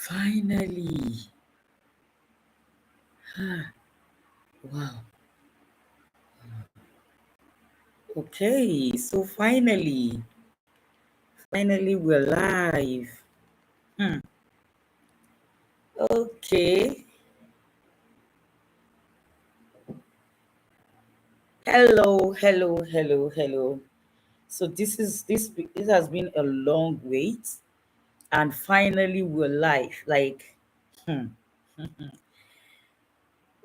Finally. Wow. Okay, so finally we're live. Hmm. Okay. Hello. So this has been a long wait, and finally we're live. Like, hmm,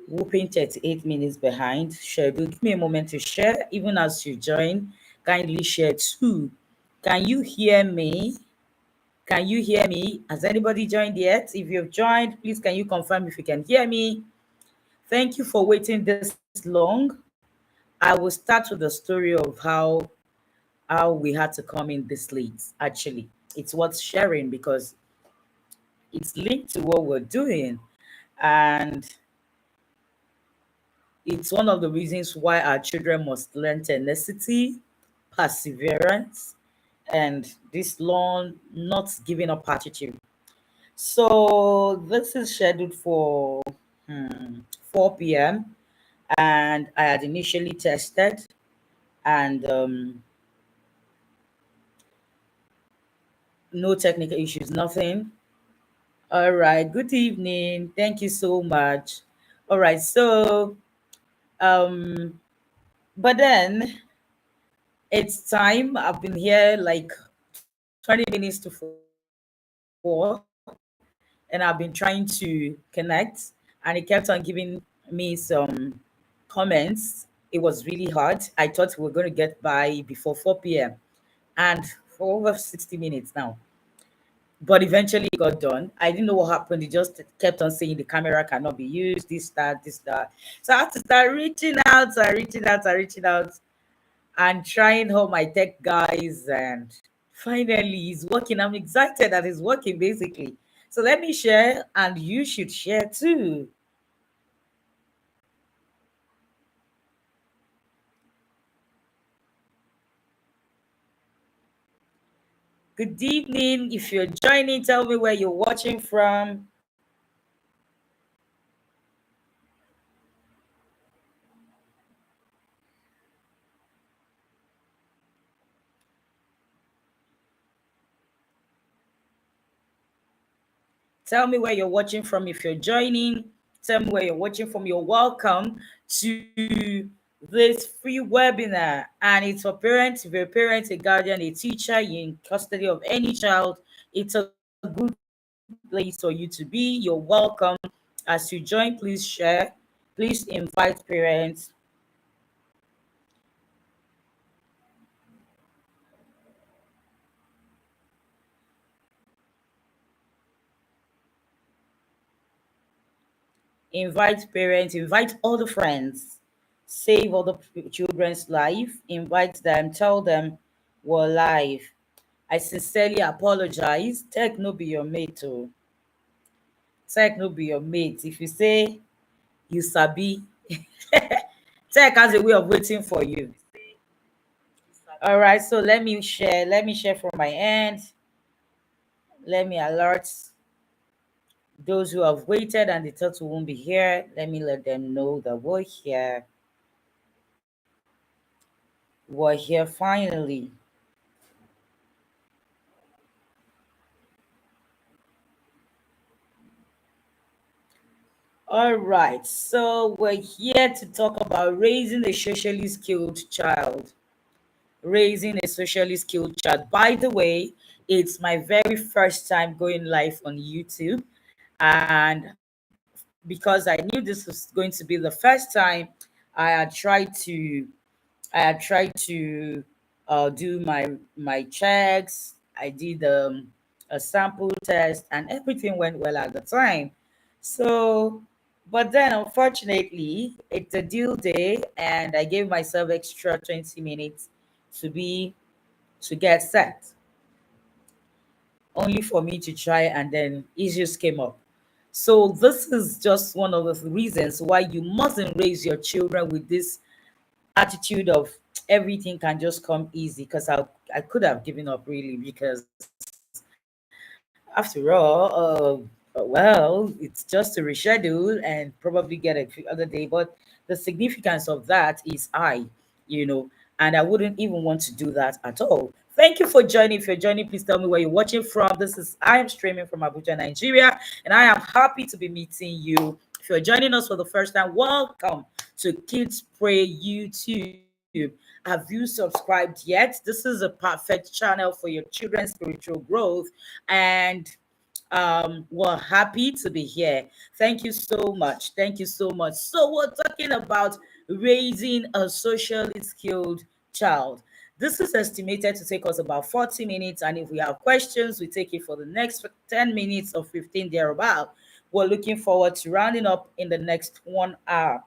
whooping 38 minutes behind schedule. Give me a moment to share. Even as you join, kindly share too. Can you hear me? Can you hear me? Has anybody joined yet? If you've joined, please can you confirm if you can hear me? Thank you for waiting this long. I will start with the story of how we had to come in this late. Actually, it's worth sharing because it's linked to what we're doing, and it's one of the reasons why our children must learn tenacity, perseverance, and this long, not giving up attitude. So this is scheduled for 4 p.m. and I had initially tested, and no technical issues, nothing. All right, good evening. Thank you so much. All right, so um, but then it's time. I've been here like 20 minutes to 4, and I've been trying to connect, and it kept on giving me some comments. It was really hard. I thought we were going to get by before 4 p.m. and for over 60 minutes now. But eventually it got done. I didn't know what happened. It just kept on saying the camera cannot be used, this, that. So I had to start reaching out, and trying all my tech guys. And finally, it's working. I'm excited that it's working basically. So let me share, and you should share too. Good evening. If you're joining, tell me where you're watching from. Tell me where you're watching from. If you're joining, tell me where you're watching from. You're welcome to this free webinar. And it's for parents. If you're a parent, a guardian, a teacher, you're in custody of any child, it's a good place for you to be. You're welcome. As you join, please share. Please invite parents. Invite parents, invite all the friends, save all the children's life, invite them, tell them we're live. I sincerely apologize. Tech no be your mate, oh. Tech no be your mate. If you say you sabi, tech has a way of waiting for you. All right, so let me share. Let me share from my end. Let me alert those who have waited and they thought we won't be here. Let me let them know that we're here. We're here finally. All right, so we're here to talk about raising a socially skilled child. Raising a socially skilled child. By the way, it's my very first time going live on YouTube. And because I knew this was going to be the first time, I had tried to do my checks. I did a sample test, and everything went well at the time. So, but then unfortunately, it's a due day, and I gave myself extra 20 minutes to be to get set, only for me to try, and then issues came up. So this is just one of the reasons why you mustn't raise your children with this attitude of everything can just come easy, because I could have given up really, because after all, Well, it's just to reschedule and probably get a other day. But the significance of that is you know, and I wouldn't even want to do that at all. Thank you for joining. If you're joining, please tell me where you're watching from. I am streaming from Abuja, Nigeria, and I am happy to be meeting you. If you're joining us for the first time, welcome to Kids Pray YouTube. Have you subscribed yet? This is a perfect channel for your children's spiritual growth, and we're happy to be here. Thank you so much. Thank you so much. So we're talking about raising a socially skilled child. This is estimated to take us about 40 minutes, and if we have questions, we take it for the next 10 minutes or 15 thereabout. We're looking forward to rounding up in the next 1 hour.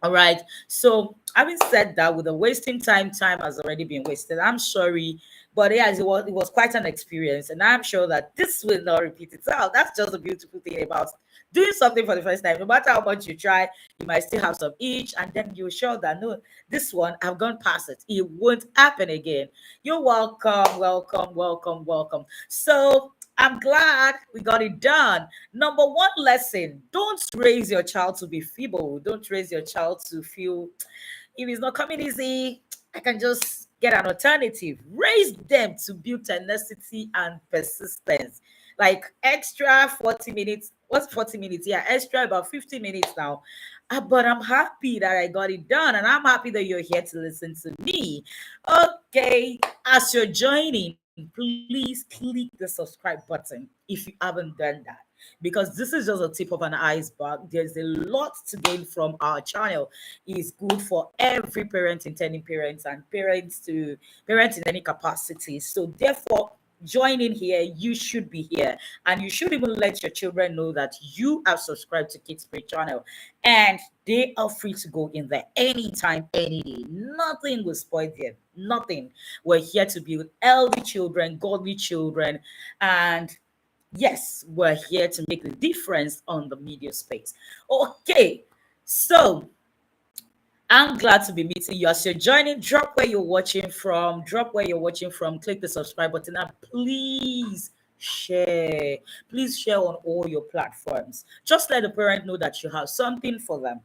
All right. So, having said that, with the wasting time has already been wasted. I'm sorry, but yes, it was quite an experience, and I'm sure that this will not repeat itself. That's just a beautiful thing about doing something for the first time. No matter how much you try, you might still have some itch, and then you're sure that no, this one I've gone past it. It won't happen again. You're welcome, welcome, welcome, welcome. So. I'm glad we got it done. Number one lesson: don't raise your child to be feeble. Don't raise your child to feel if it's not coming easy, I can just get an alternative. Raise them to build tenacity and persistence. Like extra 40 minutes. What's 40 minutes? Yeah, extra about 50 minutes now. But I'm happy that I got it done, and I'm happy that you're here to listen to me. Okay, as you're joining, please click the subscribe button if you haven't done that, because this is just a tip of an iceberg. There's a lot to gain from our channel. It's good for every parent, intending parents, and parents in any capacity. So therefore, join in here. You should be here, and you should even let your children know that you have subscribed to Kids Free channel, and they are free to go in there anytime, any day. Nothing will spoil them. Nothing. We're here to build healthy children, godly children, and yes, we're here to make the difference on the media space. Okay, so I'm glad to be meeting you. As you're joining, drop where you're watching from, click the subscribe button, and please share. Please share on all your platforms. Just let the parent know that you have something for them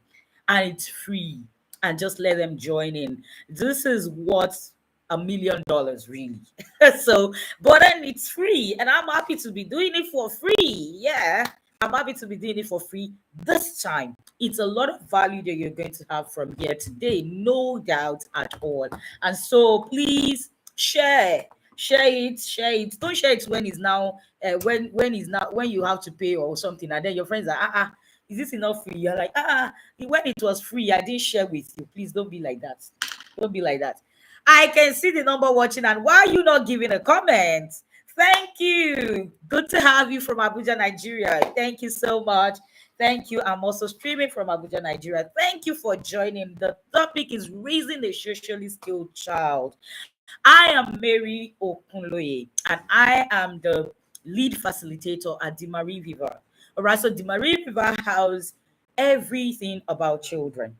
and it's free, and just let them join in. This is what $1 million really. So, but then it's free, and I'm happy to be doing it for free. Yeah, I'm happy to be doing it for free this time. It's a lot of value that you're going to have from here today, no doubt at all. And so please share. Share it. Don't share it when it's now when you have to pay or something, and then your friends are is this enough free? You're like, when it was free, I didn't share with you. Please don't be like that. Don't be like that. I can see the number watching, and why are you not giving a comment? Thank you. Good to have you from Abuja, Nigeria. Thank you so much. Thank you. I'm also streaming from Abuja, Nigeria. Thank you for joining. The topic is raising a socially skilled child. I am Mary Okunloye, and I am the lead facilitator at the Marie Viva. All right, so the Marie Viva house everything about children,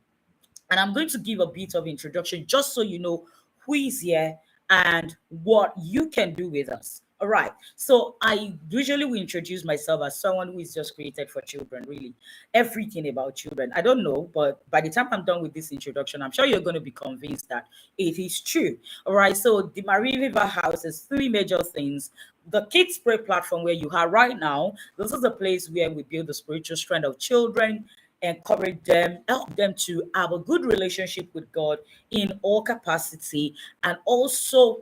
and I'm going to give a bit of introduction just so you know who is here and what you can do with us. All right. So I usually will introduce myself as someone who is just created for children, really. Everything about children. I don't know, but by the time I'm done with this introduction, I'm sure you're going to be convinced that it is true. All right. So the Marie Viva House is three major things. The Kids Pray platform where you are right now. This is a place where we build the spiritual strength of children, encourage them, help them to have a good relationship with God in all capacity, and also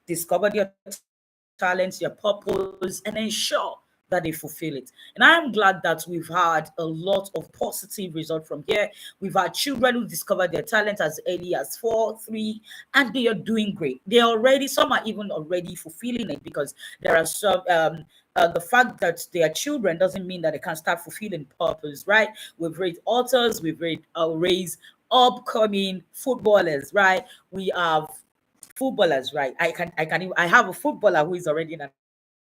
discover their talents, their purpose, and ensure that they fulfill it. And I am glad that we've had a lot of positive result from here. We've had children who discovered their talent as early as 4, 3, and they are doing great. They are already, some are even already fulfilling it, because there are some the fact that they are children doesn't mean that they can start fulfilling purpose, right? We've raised authors, raised upcoming footballers, right? We have footballers, right? I have a footballer who is already in an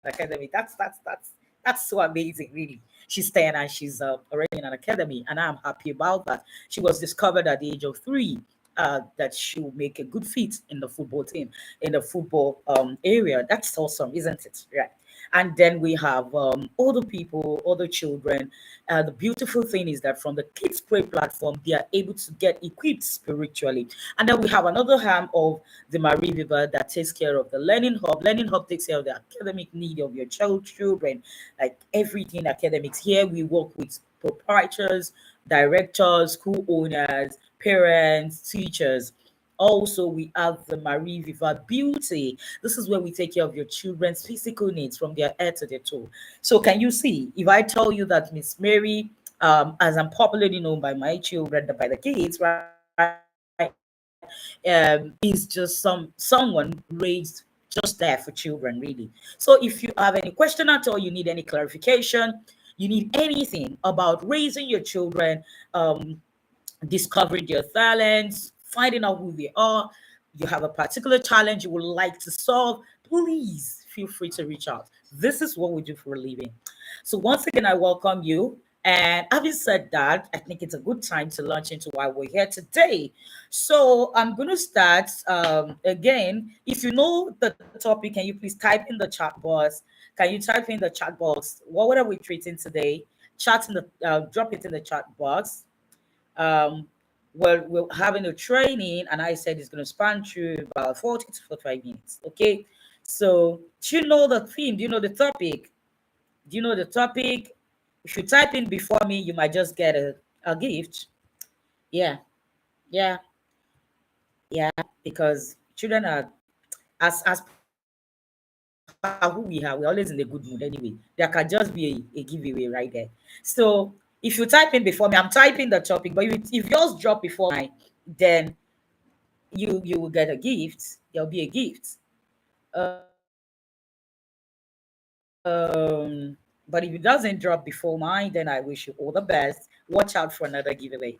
academy. That's so amazing, really. She's 10 and she's already in an academy, and I'm happy about that. She was discovered at the age of 3. That she will make a good fit in the football team, in the football area. That's awesome, isn't it? Right. And then we have other people, other children. The beautiful thing is that from the Kids Pray platform, they are able to get equipped spiritually. And then we have another arm of the Marie River that takes care of the Learning Hub. Learning Hub takes care of the academic need of your children, like everything academics. Here we work with proprietors, directors, school owners, parents, teachers. Also, we have the Marie Viva Beauty. This is where we take care of your children's physical needs from their head to their toe. So, can you see if I tell you that Miss Mary, as I'm popularly known by my children, by the kids, right, is just someone raised just there for children, really. So, if you have any question at all, you need any clarification, you need anything about raising your children, discovering their talents, finding out who they are, you have a particular challenge you would like to solve, please feel free to reach out. This is what we do for a living. So, once again, I welcome you. And having said that, I think it's a good time to launch into why we're here today. So, I'm going to start again. If you know the topic, can you please type in the chat box? Can you type in the chat box? What are we treating today? Chat in the drop it in the chat box. um, well, we're having a training, and I said it's going to span through about 40 to 45 minutes. Okay. So, do you know the theme? Do you know the topic? Do you know the topic? If you type in before me, you might just get a gift. Yeah. Yeah. Yeah. Because children are, as per who we are, we're always in a good mood anyway. There can just be a giveaway right there. So, if you type in before me, I'm typing the topic, but if yours drop before mine, then you will get a gift. There'll be a gift. But if it doesn't drop before mine, then I wish you all the best. Watch out for another giveaway.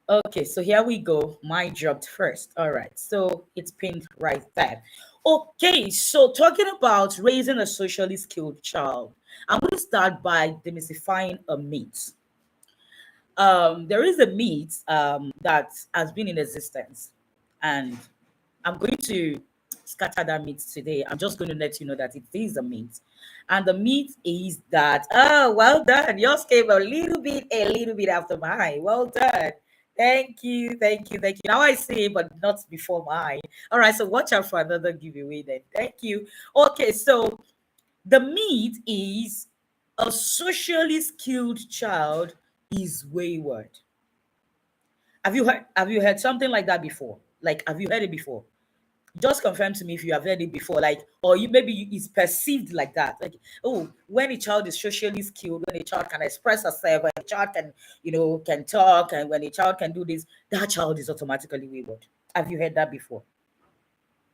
Okay, so here we go. Mine dropped first. All right, so it's pinned right there. Okay, so talking about raising a socially skilled child, I'm going to start by demystifying a myth. There is a myth that has been in existence, and I'm going to scatter that myth today. I'm just going to let you know that it is a myth. And the myth is that, oh, well done. Yours came a little bit after mine. Well done. Thank you, thank you, thank you. Now I say, but not before mine. All right, so watch out for another giveaway then. Thank you. Okay, so the myth is a socially skilled child is wayward. Have you heard something like that before? Like, have you heard it before? Just confirm to me if you have heard it before, like, or it's perceived like that, like, oh, when a child is socially skilled, when a child can express herself, when a child can, can talk, and when a child can do this, that child is automatically wayward. Have you heard that before?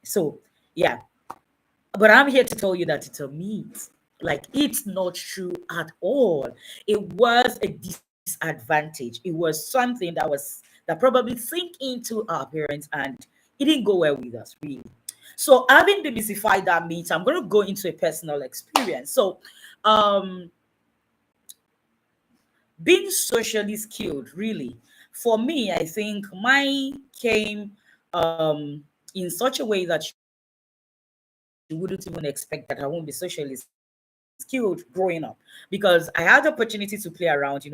So, yeah, but I'm here to tell you that it's a myth. Like, it's not true at all. It was a disadvantage. It was something that probably sink into our parents, and it didn't go well with us, really. So, having demystified that myth, I'm going to go into a personal experience. So, um, being socially skilled, really, for me, I think mine came in such a way that you wouldn't even expect that I won't be socially skilled growing up, because I had the opportunity to play around.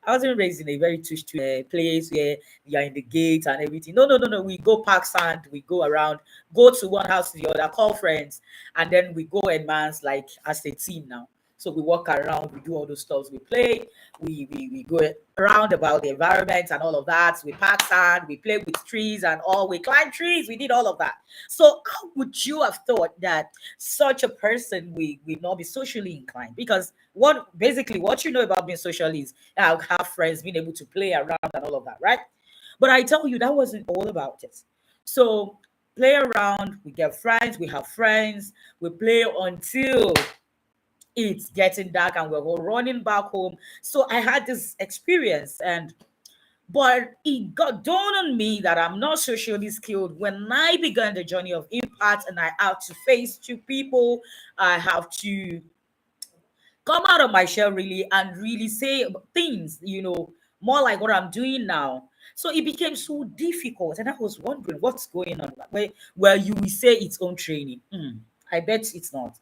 I wasn't raised in a very place where you're in the gate and everything. No, no, no, no. We go park sand, we go around, go to one house to the other, call friends, and then we go en masse like as a team now. So we walk around, we do all those stuff, we play, we go around about the environment and all of that. We pack sand, we play with trees and all, we climb trees, we did all of that. So how would you have thought that such a person will not be socially inclined? Because what you know about being social is have friends, being able to play around and all of that, right? But I tell you, that wasn't all about it. So play around, we get friends, we have friends, we play until it's getting dark and we're all running back home. So I had this experience, and but it got dawned on me that I'm not socially skilled when I began the journey of impact, and I have to face two people. I have to come out of my shell, really, and really say things, more like what I'm doing now. So it became so difficult, and I was wondering what's going on. Where you will say it's own training. I bet it's not.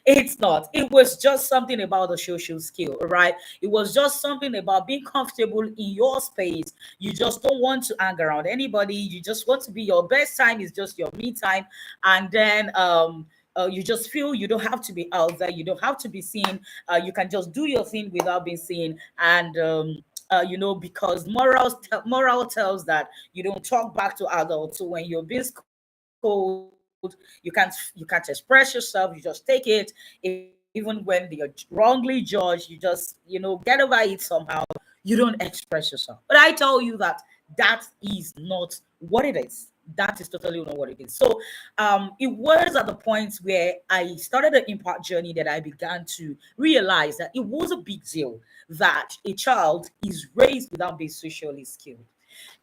It's not. It was just something about the social skill, all right? It was just something about being comfortable in your space. You just don't want to hang around anybody. You just want to be your best time is just your me time. And then you just feel you don't have to be out there. You don't have to be seen. You can just do your thing without being seen. And because moral tells that you don't talk back to adults. So when you're being scolded, you can't express yourself. You just take it, even when you're wrongly judged. You just get over it somehow. You don't express yourself. But I tell you that is not what it is. That is totally not what it is. So it was at the point where I started the impact journey that I began to realize that it was a big deal that a child is raised without being socially skilled.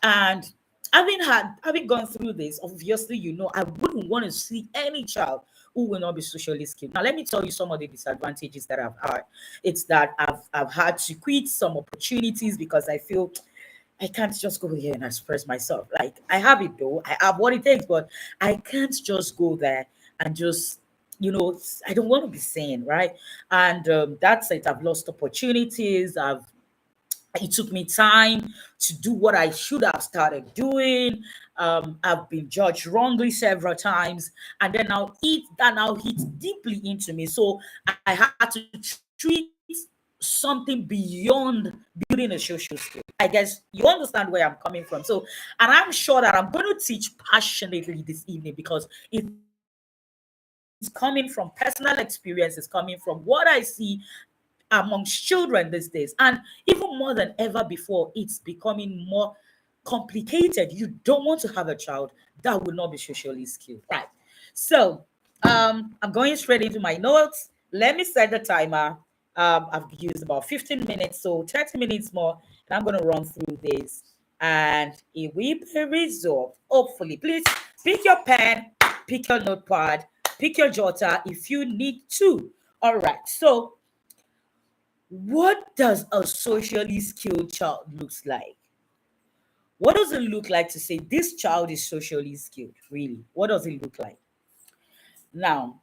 And having gone through this, obviously, I wouldn't want to see any child who will not be socially skilled. Now, let me tell you some of the disadvantages that I've had. It's that I've had to quit some opportunities because I feel I can't just go here and express myself. Like I have it though, I have what it takes, but I can't just go there and just I don't want to be seen, right? And that's it. I've lost opportunities. It took me time to do what I should have started doing. I've been judged wrongly several times, and then now hits deeply into me. So I had to treat something beyond building a social skill. I guess you understand where I'm coming from. So, and I'm sure that I'm going to teach passionately this evening because it's coming from personal experience. It's coming from what I see amongst children these days. And even more than ever before, it's becoming more complicated. You don't want to have a child that will not be socially skilled. Right. So I'm going straight into my notes. Let me set the timer. I've used about 15 minutes, so 30 minutes more, and I'm going to run through this. And it will be resolved. Hopefully, please pick your pen, pick your notepad, pick your jotter if you need to. All right. So what does a socially skilled child looks like? What does it look like to say this child is socially skilled? Really, what does it look like? Now,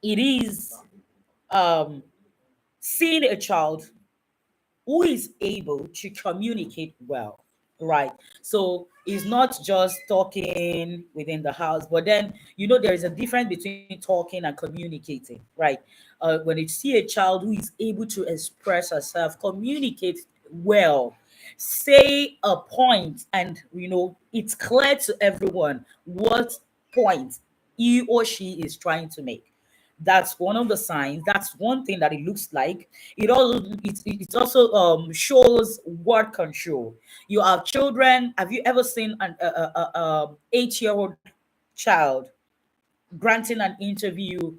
it is um, seeing a child who is able to communicate well, right? So it's not just talking within the house, but then there is a difference between talking and communicating, right? When you see a child who is able to express herself, communicate well, say a point, and it's clear to everyone what point he or she is trying to make. That's one of the signs. That's one thing that it looks like. It also shows word control. You have children. Have you ever seen an 8-year-old child granting an interview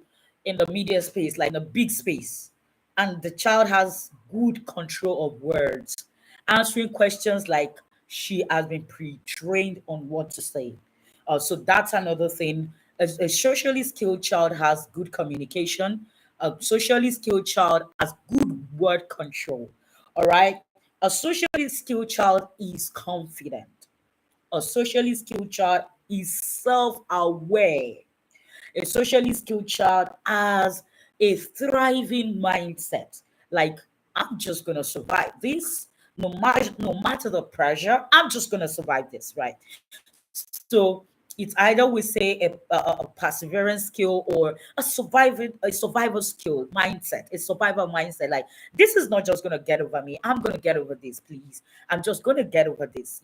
in the media space, like in a big space, and the child has good control of words, answering questions like she has been pre-trained on what to say. So that's another thing. A socially skilled child has good communication. A socially skilled child has good word control. All right. A socially skilled child is confident. A socially skilled child is self-aware. A socially skilled child has a thriving mindset. Like, I'm just gonna survive this, no matter the pressure. I'm just gonna survive this, right? So it's either we say a perseverance skill or a survival skill mindset, a survival mindset. Like, this is not just gonna get over me. I'm gonna get over this, please. I'm just gonna get over this.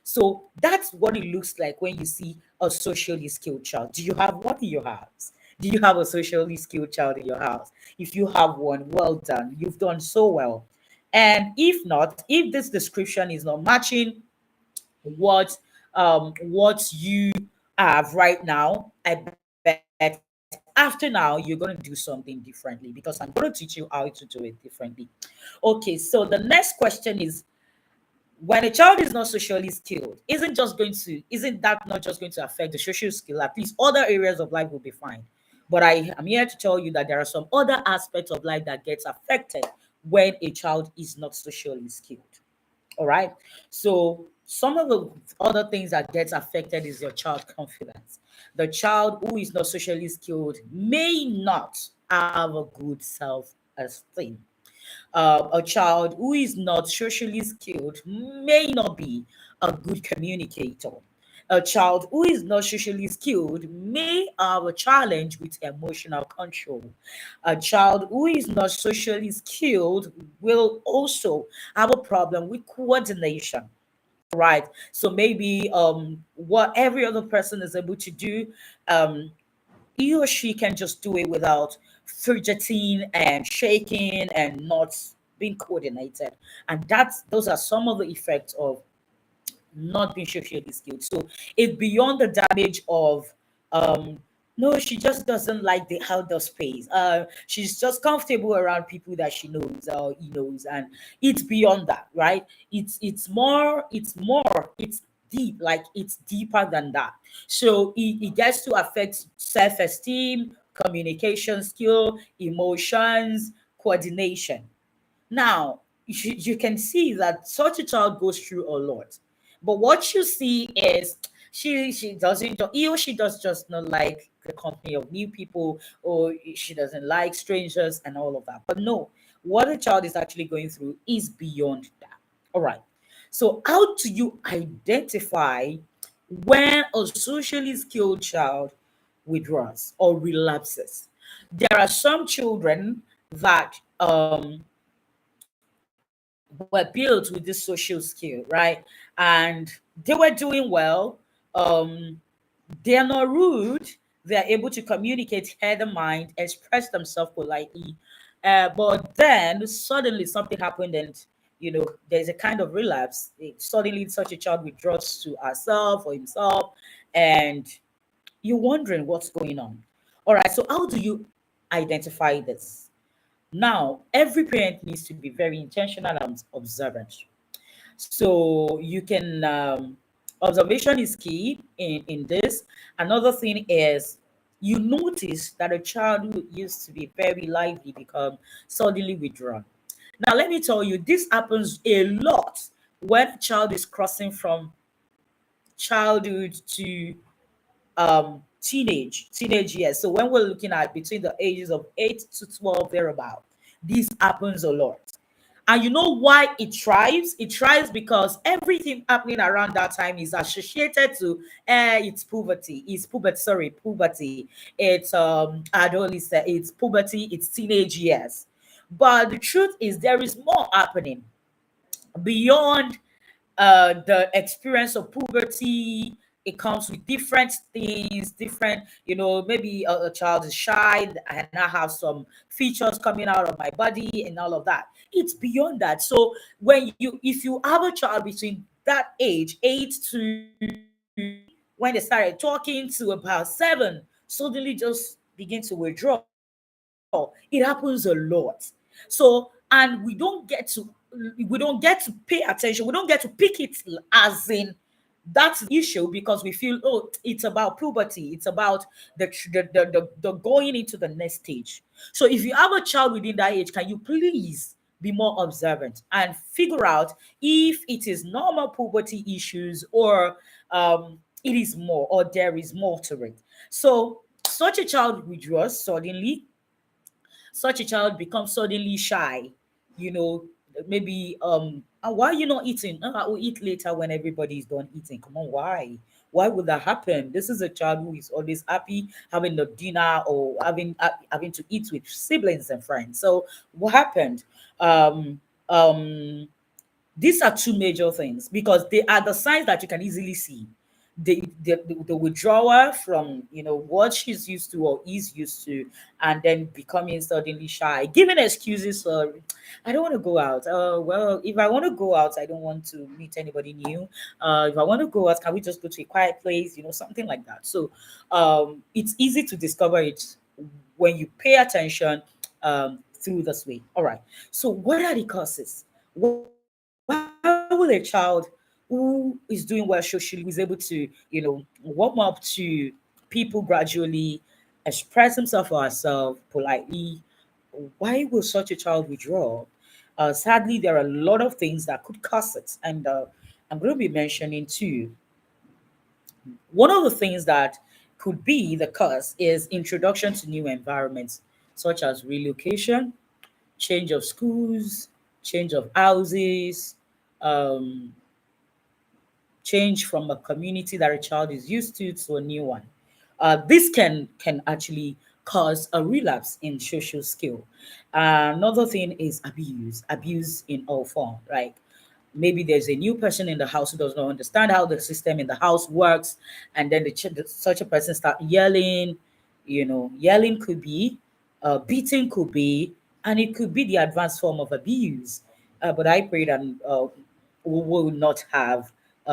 So that's what it looks like when you see a socially skilled child. Do you have one in your house? Do you have a socially skilled child in your house? If you have one, well done. You've done so well. And if not, if this description is not matching what you have right now, I bet after now you're going to do something differently because I'm going to teach you how to do it differently. Okay, so the next question is, when a child is not socially skilled, isn't that not just going to affect the social skill? At least other areas of life will be fine. But I am here to tell you that there are some other aspects of life that gets affected when a child is not socially skilled. All right. So Some of the other things that gets affected is your child confidence. The child who is not socially skilled may not have a good self-esteem. A child who is not socially skilled may not be a good communicator. A child who is not socially skilled may have a challenge with emotional control. A child who is not socially skilled will also have a problem with coordination. Right. So maybe what every other person is able to do, um he or she can just do it without fidgeting and shaking and not being coordinated. And those are some of the effects of not being socially skilled. So it's beyond the damage of um no, she just doesn't like the outdoor space. She's just comfortable around people that she knows or he knows, and it's beyond that, right? It's deep, like it's deeper than that. So it gets to affect self-esteem, communication skill, emotions, coordination. Now, you can see that such a child goes through a lot. But what you see is she doesn't he or she does just not like the company of new people, or she doesn't like strangers and all of that. But no, what a child is actually going through is beyond that. All right. So how do you identify when a socially skilled child withdraws or relapses? There are some children that were built with this social skill, right? And they were doing well. Um, they're not rude. They're able to communicate, hear the mind, express themselves politely. But then suddenly something happened, and there's a kind of relapse. Suddenly, such a child withdraws to herself or himself, and you're wondering what's going on. All right. So, how do you identify this? Now, every parent needs to be very intentional and observant. So you can observation is key in this. Another thing is you notice that a child who used to be very lively become suddenly withdrawn. Now let me tell you, this happens a lot when a child is crossing from childhood to teenage years. So when we're looking at between the ages of 8 to 12 thereabout, this happens a lot. And you know why it thrives? It thrives because everything happening around that time is associated to it's puberty. Puberty. It's adolescent, it's puberty, it's teenage years. But the truth is there is more happening beyond the experience of puberty. It comes with different things, different, maybe a child is shy and I have some features coming out of my body and all of that. It's beyond that. So if you have a child between that age, 8 to when they started talking to about 7, suddenly just begin to withdraw. It happens a lot. So, and we don't get to pay attention. We don't get to pick it as in that's the issue because we feel, oh, it's about puberty, it's about the going into the next stage. So if you have a child within that age, can you please be more observant and figure out if it is normal puberty issues, or it is more, or there is more to it. So such a child withdraws suddenly, such a child becomes suddenly shy, you know, maybe why are you not eating? I will eat later when everybody is done eating. Come on, why? Why would that happen? This is a child who is always happy having the dinner or having to eat with siblings and friends. So what happened? Um, um, these are two major things because they are the signs that you can easily see. The withdrawal from what she's used to or is used to, and then becoming suddenly shy, giving excuses for I don't want to go out. Well, if I want to go out, I don't want to meet anybody new. If I want to go out, can we just go to a quiet place? Something like that. So it's easy to discover it when you pay attention through this way. All right. So what are the causes? Why will a child who is doing well socially, who is able to, warm up to people gradually, express himself or herself politely, why will such a child withdraw? Sadly, there are a lot of things that could cause it, I'm going to be mentioning too. One of the things that could be the cause is introduction to new environments, such as relocation, change of schools, change of houses, um, change from a community that a child is used to a new one. This can actually cause a relapse in social skill. Another thing is abuse in all form. Like maybe there's a new person in the house who does not understand how the system in the house works, and then such a person start yelling. Yelling could be, beating could be, and it could be the advanced form of abuse. But I pray that we will not have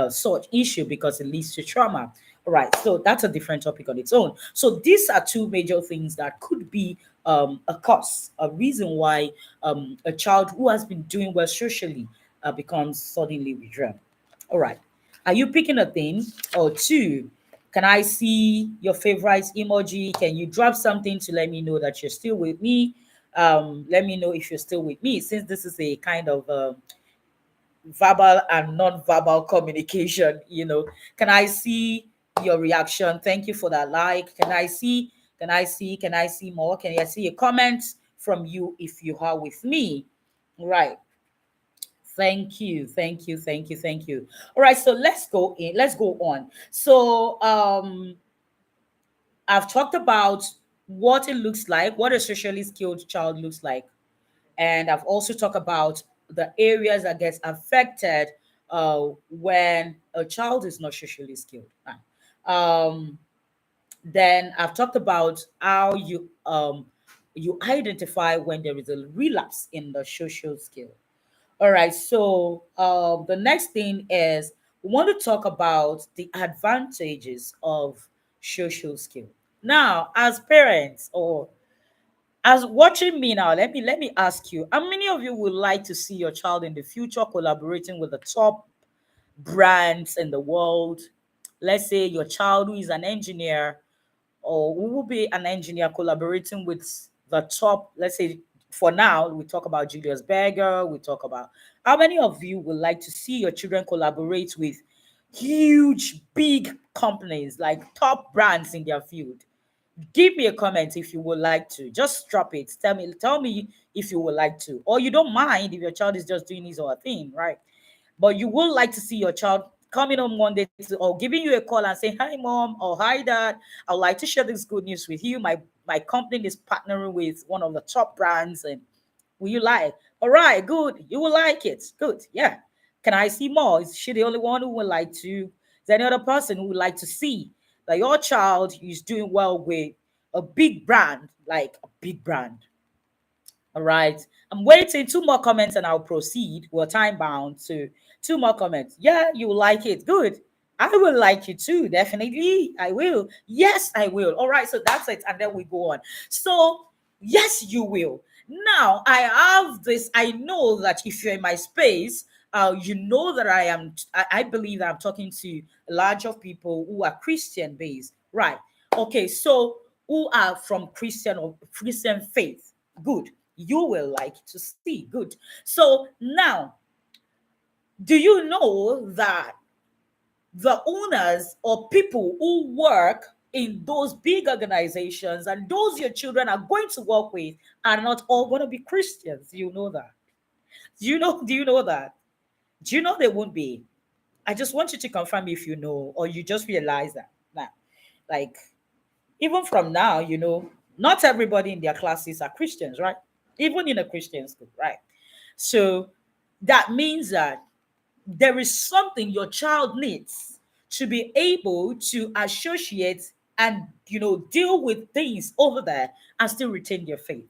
such issue because it leads to trauma. All right, so that's a different topic on its own. So these are two major things that could be a cause, a reason why a child who has been doing well socially becomes suddenly withdrawn. All right, are you picking a thing or two? Can I see your favorite emoji? Can you drop something to let me know that you're still with me? Let me know if you're still with me, since this is a kind of verbal and non-verbal communication. Can I see your reaction? Thank you for that like. Can I see more? Can I see a comment from you if you are with me? Right. Thank you. All right, so let's go on. So I've talked about what it looks like, what a socially skilled child looks like, and I've also talked about the areas that gets affected when a child is not socially skilled. Then I've talked about how you identify when there is a relapse in the social skill. All right, so the next thing is we want to talk about the advantages of social skill. Now, as parents or as watching me now, let me ask you, how many of you would like to see your child in the future collaborating with the top brands in the world? Let's say your child who is an engineer or who will be an engineer collaborating with the top, let's say for now, we talk about Julius Berger, we talk about how many of you would like to see your children collaborate with huge, big companies like top brands in their field? Give me a comment if you would like to. Just drop it. Tell me if you would like to. Or you don't mind if your child is just doing his or her thing, right? But you would like to see your child coming home one day or giving you a call and saying, "Hi mom," or "Hi dad, I would like to share this good news with you. My company is partnering with one of the top brands, and will you like?" All right, good. You will like it. Good. Yeah. Can I see more? Is she the only one who would like to? Is there any other person who would like to see that your child is doing well with a big brand, like a big brand? All right. I'm waiting. Two more comments and I'll proceed. We're time bound. So, two more comments. Yeah, you will like it. Good. I will like it too. Definitely. I will. Yes, I will. All right. So that's it. And then we go on. So, yes, you will. Now, I have this. I know that if you're in my space, you know that I believe that I'm talking to a large of people who are Christian based. Right. Okay. So, who are from Christian or Christian faith. Good, you will like to see. Good. So now, do you know that the owners or people who work in those big organizations and those your children are going to work with are not all going to be Christians? You know that? Do you know that? Do you know they won't be? I just want you to confirm if you know or you just realize that now. Like, even from now, not everybody in their classes are Christians, right? Even in a Christian school, right? So that means that there is something your child needs to be able to associate and deal with things over there and still retain their faith.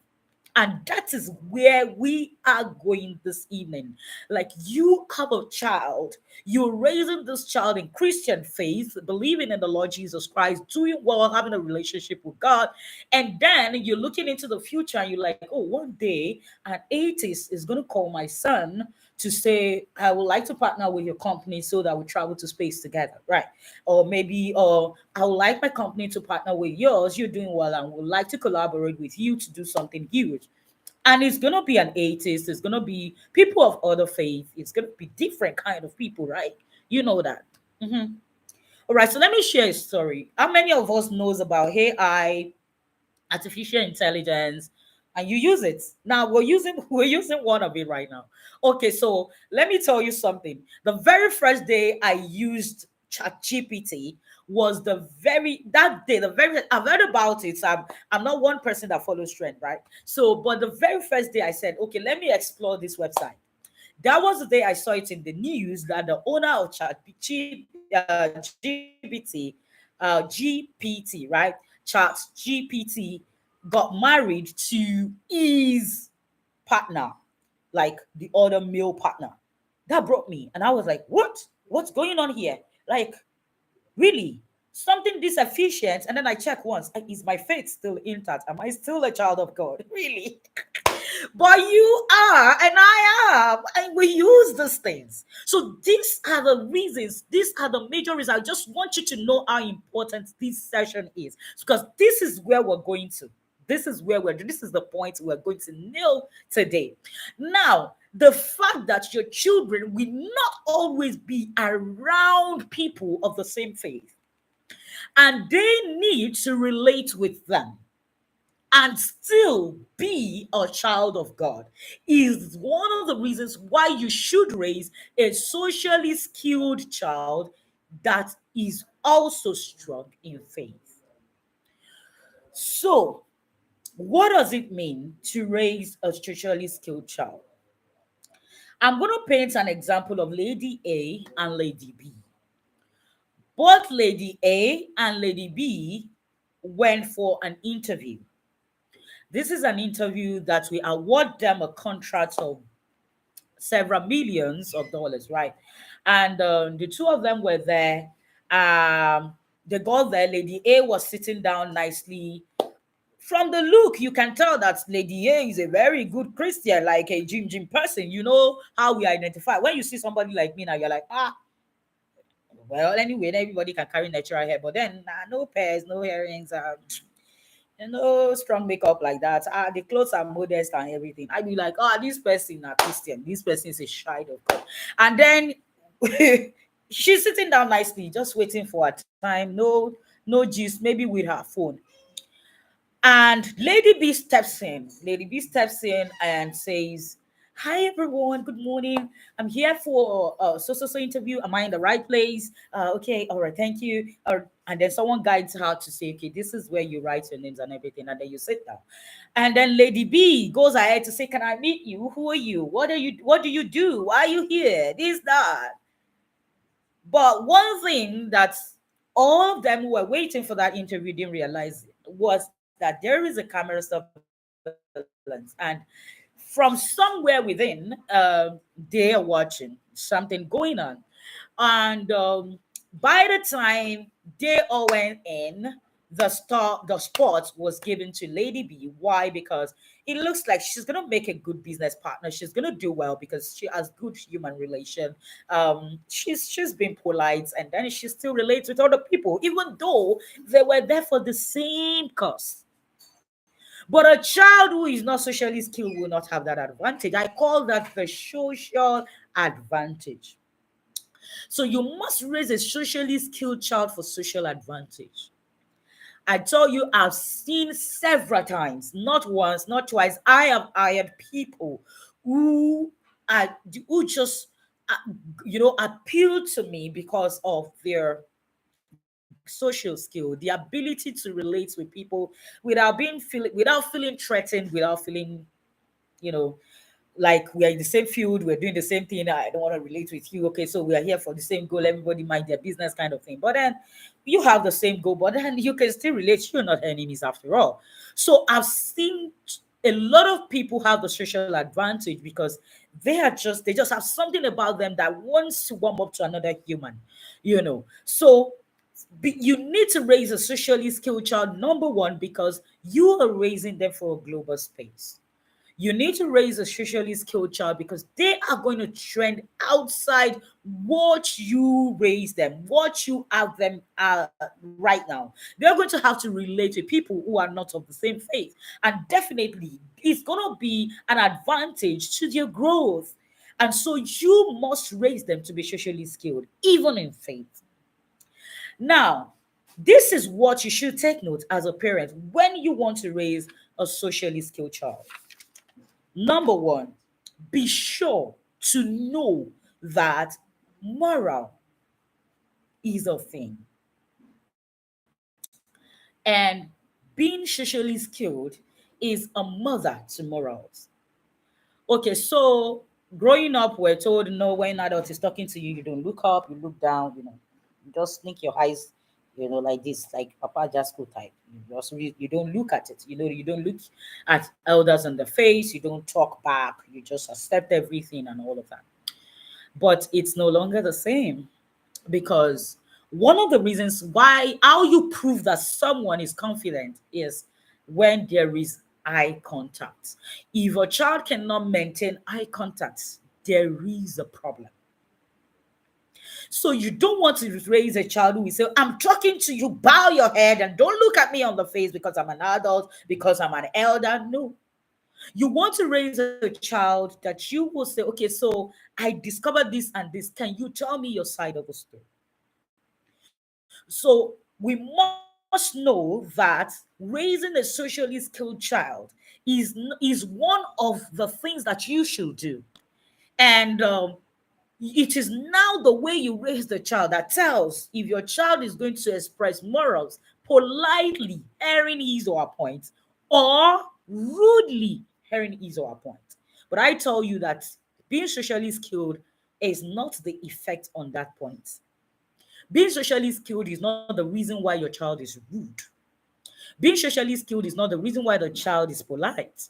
And that is where we are going this evening. Like, you have a child, you're raising this child in Christian faith, believing in the Lord Jesus Christ, doing well, having a relationship with God. And then you're looking into the future and you're like, oh, one day an atheist is going to call my son to say, I would like to partner with your company so that we travel to space together, right? Or maybe, I would like my company to partner with yours. You're doing well and would like to collaborate with you to do something huge. And it's gonna be an atheist. It's gonna be people of other faith. It's gonna be different kind of people, right? You know that. Mhm. All right, so let me share a story. How many of us knows about AI, artificial intelligence, and you use it? Now we're using one of it right now. Okay, so let me tell you something. The very first day I used ChatGPT was the very that day. The very I've heard about it. I'm not one person that follows trend, right? So, but the very first day I said, okay, let me explore this website. That was the day I saw it in the news that the owner of GPT, right? Chat GPT got married to his partner, like the other male partner. That broke me. And I was like, what? What's going on here? Like, really? Something this efficient? And then I check once. Is my faith still intact? Am I still a child of God? Really? But you are, and I am, and we use these things. So these are the reasons, these are the major reasons. I just want you to know how important this session is, because this is where we're going to. This is the point we're going to nail today. Now, the fact that your children will not always be around people of the same faith, and they need to relate with them and still be a child of God is one of the reasons why you should raise a socially skilled child that is also strong in faith. So, what does it mean to raise a socially skilled child? I'm going to paint an example of Lady A and Lady B. Both Lady A and Lady B went for an interview. This is an interview that we award them a contract of several millions of dollars, right? And the two of them were there. They got there. Lady A was sitting down nicely. From the look, you can tell that Lady A is a very good Christian, like a Jim person. You know how we identify. When you see somebody like me now, you're like, well, anyway, everybody can carry natural hair, but then no pears, no earrings, strong makeup like that. The clothes are modest and everything. I'd be like, this person a Christian. This person is a child of God. And then she's sitting down nicely, just waiting for her time. No gist, maybe with her phone. And Lady B steps in. Lady B steps in and says, "Hi everyone, good morning. I'm here for so interview. Am I in the right place? Okay, all right, thank you." And then someone guides her to say, "Okay, this is where you write your names and everything," and then you sit down. And then Lady B goes ahead to say, "Can I meet you? Who are you? What are you? What do you do? Why are you here? This, that." But one thing that all of them who were waiting for that interview didn't realize was that there is a camera surveillance. And from somewhere within, they are watching something going on. And by the time they all went in, the spot was given to Lady B. Why? Because it looks like she's gonna make a good business partner. She's gonna do well because she has good human relation. She's been polite, and then she still relates with other people, even though they were there for the same cause. But a child who is not socially skilled will not have that advantage. I call that the social advantage. So you must raise a socially skilled child for social advantage. I tell you, I've seen several times, not once, not twice. I have hired people who are who just appeal to me because of their social skill, the ability to relate with people without feeling threatened, without feeling you know like we are in the same field, we're doing the same thing. I don't want to relate with you. Okay, so we are here for the same goal. Everybody mind their business, kind of thing. But then you have the same goal, but then you can still relate. You're not enemies after all. So I've seen a lot of people have the social advantage because they just have something about them that wants to warm up to another human. So you need to raise a socially skilled child, number one, because you are raising them for a global space. You need to raise a socially skilled child because they are going to trend outside what you raise them, what you have them right now. They're going to have to relate with people who are not of the same faith. And definitely, it's going to be an advantage to their growth. And so you must raise them to be socially skilled, even in faith. Now, this is what you should take note as a parent when you want to raise a socially skilled child. Number one, be sure to know that moral is a thing. And being socially skilled is a mother to morals. Okay, so growing up, we're told no, when an adult is talking to you, you don't look up, you look down, you just blink your eyes, like this, like Papa Jasco type. You don't look at it, you don't look at elders in the face, you don't talk back, you just accept everything and all of that. But it's no longer the same because one of the reasons why how you prove that someone is confident is when there is eye contact. If a child cannot maintain eye contact, there is a problem. So you don't want to raise a child who will say, I'm talking to you, bow your head and don't look at me on the face because I'm an adult, because I'm an elder. No. You want to raise a child that you will say, okay, so I discovered this and this. Can you tell me your side of the story? So we must know that raising a socially skilled child is one of the things that you should do. And it is now the way you raise the child that tells if your child is going to express morals politely, airing his or her point, or rudely airing his or her point. But I tell you that being socially skilled is not the effect on that point. Being socially skilled is not the reason why your child is rude. Being socially skilled is not the reason why the child is polite.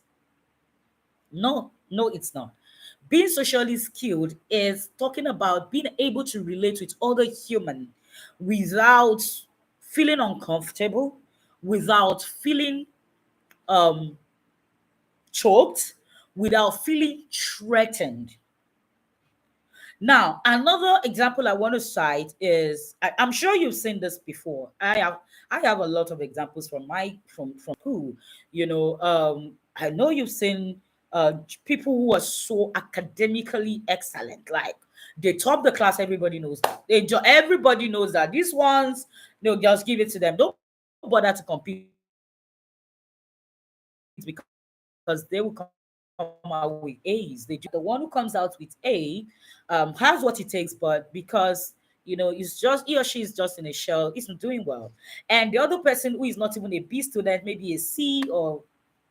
No, no, it's not. Being socially skilled is talking about being able to relate with other human without feeling uncomfortable, without feeling um choked, without feeling threatened. Now, another example I want to cite is I'm sure you've seen this before. I have a lot of examples from school. I know you've seen people who are so academically excellent, like they top the class. Everybody knows that. Everybody knows that these ones they'll just give it to them. Don't bother to compete because they will come out with A's. They do well. And the one who comes out with A has what it takes, but because he or she is just in a shell, isn't doing well. And the other person who is not even a B student, maybe a C, or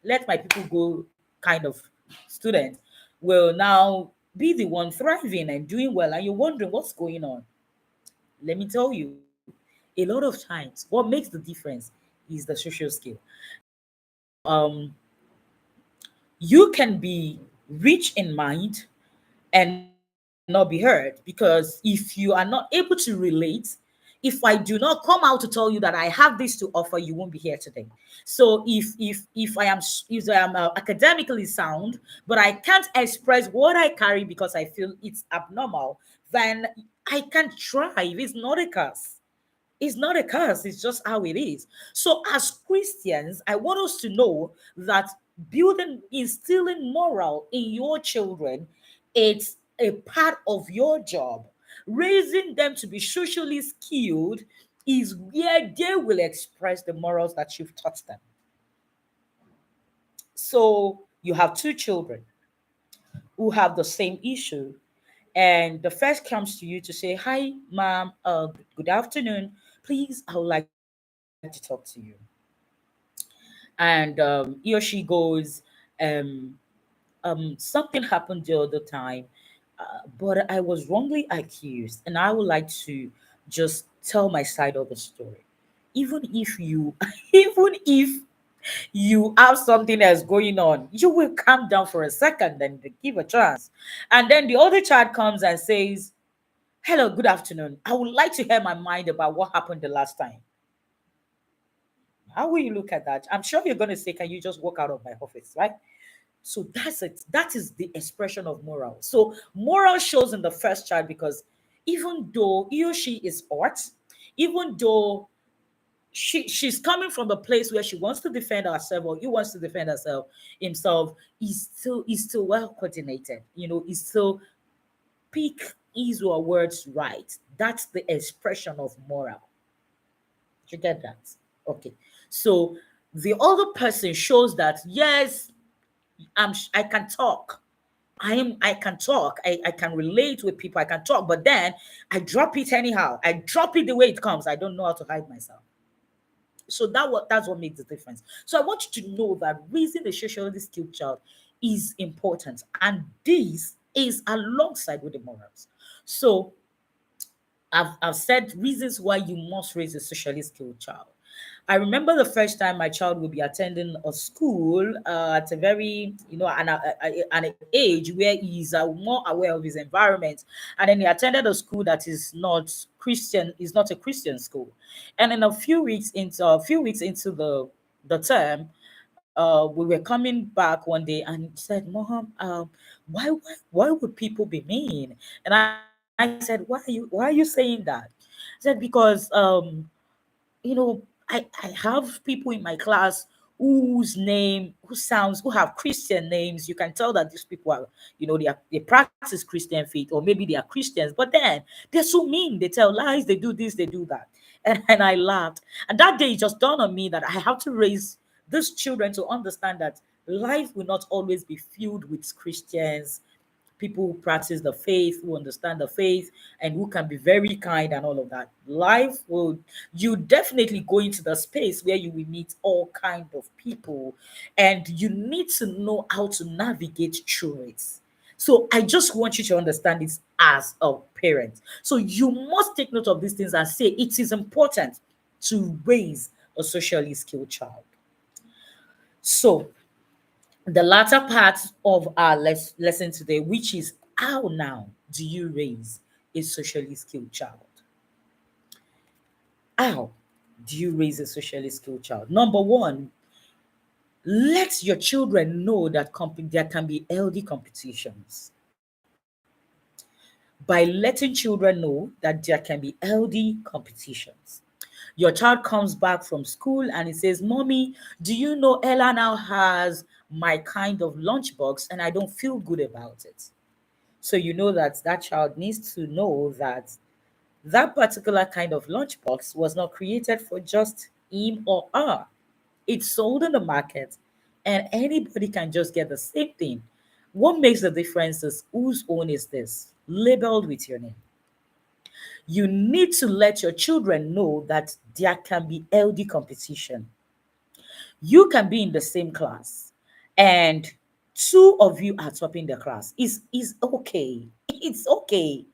let my people go kind of student, will now be the one thriving and doing well. And you're wondering what's going on. Let me tell you, a lot of times what makes the difference is the social skill. Now, you can be rich in mind and not be heard because if you are not able to relate, if I do not come out to tell you that I have this to offer, you won't be here today. So if I am academically sound, but I can't express what I carry because I feel it's abnormal, then I can't thrive. It's not a curse. It's not a curse, it's just how it is. So, as Christians, I want us to know that instilling moral in your children, it's a part of your job. Raising them to be socially skilled is where they will express the morals that you've taught them. So, you have two children who have the same issue, and the first comes to you to say, Hi, mom, good afternoon. Please, I would like to talk to you. And he or she goes, um, something happened the other time, but I was wrongly accused, and I would like to just tell my side of the story. Even if you, even if you have something else going on, you will calm down for a second and give a chance. And then the other child comes and says, Hello, good afternoon. I would like to hear my mind about what happened the last time. How will you look at that? I'm sure you're going to say, Can you just walk out of my office, right? So that's it. That is the expression of moral. So moral shows in the first child because even though he or she is hurt, even though she's coming from a place where she wants to defend herself or he wants to defend herself himself, he's still well coordinated. He's still speak his or her words right, that's the expression of moral. You get that? Okay. So the other person shows that yes, I can talk. I can talk. I can relate with people. I can talk, but then I drop it anyhow. I drop it the way it comes. I don't know how to hide myself. So that's what makes the difference. So I want you to know that raising a socially skilled child is important, and this is alongside with the morals. So I've said reasons why you must raise a socially skilled child. I remember the first time my child will be attending a school at a very, an age where he's more aware of his environment, and then he attended a school that is not Christian, is not a Christian school, and in a few weeks into the term, we were coming back one day, and he said, "Mom, why would people be mean?" And I said, why are you saying that?" I said, "Because I have people in my class who have Christian names. You can tell that these people are, they practice Christian faith, or maybe they are Christians, but then they're so mean. They tell lies, they do this, they do that." And I laughed. And that day it just dawned on me that I have to raise these children to understand that life will not always be filled with Christians, people who practice the faith, who understand the faith, and who can be very kind and all of that. Life will, you definitely go into the space where you will meet all kind of people, and you need to know how to navigate through it. So I just want you to understand this as a parent. So you must take note of these things and say it is important to raise a socially skilled child. So the latter part of our lesson today, which is how now do you raise a socially skilled child? How do you raise a socially skilled child? Number one, let your children know that there can be healthy competitions. By letting children know that there can be healthy competitions. Your child comes back from school and he says, "Mommy, do you know Ella now has my kind of lunchbox and I don't feel good about it?" So you know that that child needs to know that that particular kind of lunchbox was not created for just him or her. It's sold in the market and anybody can just get the same thing. What makes the difference is whose own is this, labeled with your name. You need to let your children know that there can be healthy competition. You can be in the same class and two of you are topping the class. Is okay. It's okay.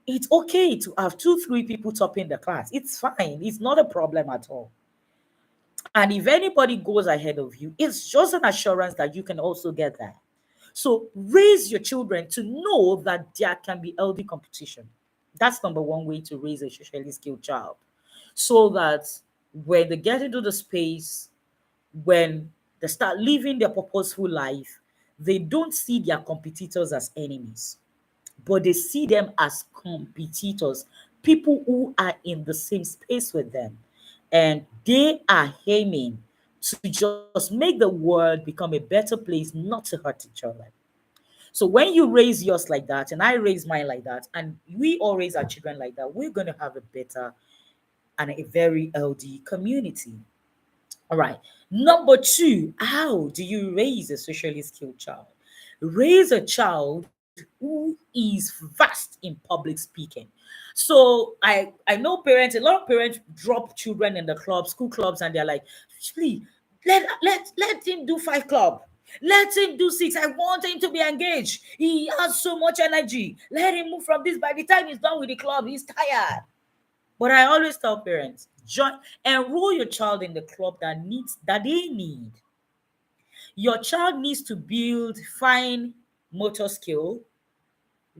It's okay to have two, three people topping the class. It's fine. It's not a problem at all. And if anybody goes ahead of you, it's just an assurance that you can also get that. So raise your children to know that there can be healthy competition. That's number one way to raise a socially skilled child. So that when they get into the space, when they start living their purposeful life, they don't see their competitors as enemies, but they see them as competitors, people who are in the same space with them. And they are aiming to just make the world become a better place, not to hurt each other. So when you raise yours like that, and I raise mine like that, and we all raise our children like that, we're going to have a better and a very healthy community. All right. Number two, how do you raise a socially skilled child? Raise a child who is vast in public speaking. So I know parents, a lot of parents drop children in the clubs, school clubs, and they're like, please let him do five club. Let him do six. I want him to be engaged. He has so much energy. Let him move from this. By the time he's done with the club, he's tired. But I always tell parents, enroll your child in the club that they need. Your child needs to build fine motor skill.